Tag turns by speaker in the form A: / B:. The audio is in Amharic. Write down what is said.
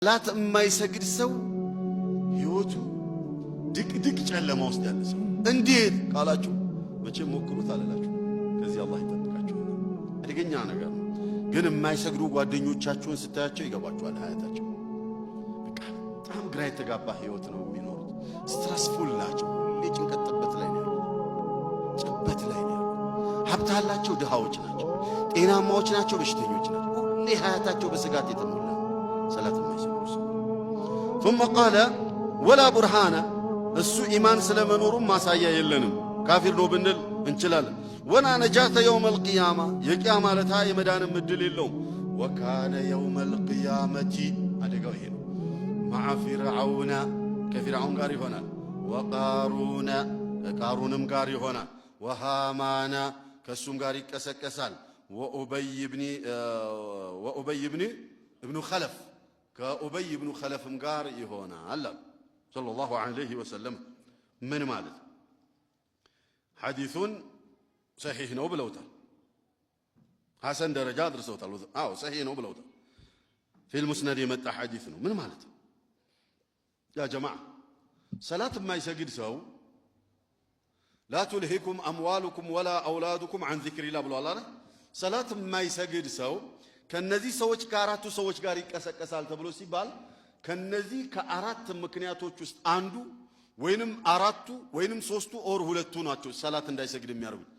A: ላት የማይሰግድ ሰው ህይወቱ ድቅድቅ ጨለማ ውስጥ ያለ ሰው እንዴት ካላችሁ መቼም ሞክሩት አላላችሁ። ከዚህ አላህ ይጠብቃችሁ። አደገኛ ነገር ነው። ግን የማይሰግዱ ጓደኞቻችሁን ስታያቸው ይገባችኋል ሀያታቸው። በቃ በጣም ግራ የተጋባ ህይወት ነው የሚኖሩት። ስትረስፉል ናቸው። ሁሌ ጭንቀት ላይ ነው ያሉት። ጭበት ላይ ነው ያሉት። ሀብት አላቸው፣ ድሃዎች ናቸው። ጤናማዎች ናቸው፣ በሽተኞች ናቸው። ሁሌ ሀያታቸው በስጋት የተሞላ ሰላት የማይሰግዱ ሰው ثم قال ولا برهان እሱ ኢማን ስለመኖሩም ማሳያ የለንም። ካፊር ነው ብንል እንችላለን። ወላ ነጃተ يوم القيامه የቂያማ ለታ የመዳንም እድል የለውም። وكان يوم القيامه አደጋው ይሄ ነው። مع فرعون ከፊርዓውን ጋር ይሆናል። وقارون ከቃሩንም ጋር ይሆናል። وهامان ከሱም ጋር ይቀሰቀሳል። وأبي ابن خلف كأبي ابن خلف مقار يهونا الله صلى الله عليه وسلم من مالد حديث صحيح نو بلوتا حسن درجات رسوتا صحيح نو بلوتا في المسند يمتع حديث نو من مالد يا جماعة صلاة ما يسجد سو لا تلهكم أموالكم ولا أولادكم عن ذكر الله بلو الله صلاة ما يسجد سو ከነዚህ ሰዎች ከአራቱ ሰዎች ጋር ይቀሰቀሳል ተብሎ ሲባል ከነዚህ ከአራት ምክንያቶች ውስጥ አንዱ ወይንም አራቱ ወይንም ሶስቱ ኦር ሁለቱ ናቸው ሰላት እንዳይሰግድ የሚያደርጉት።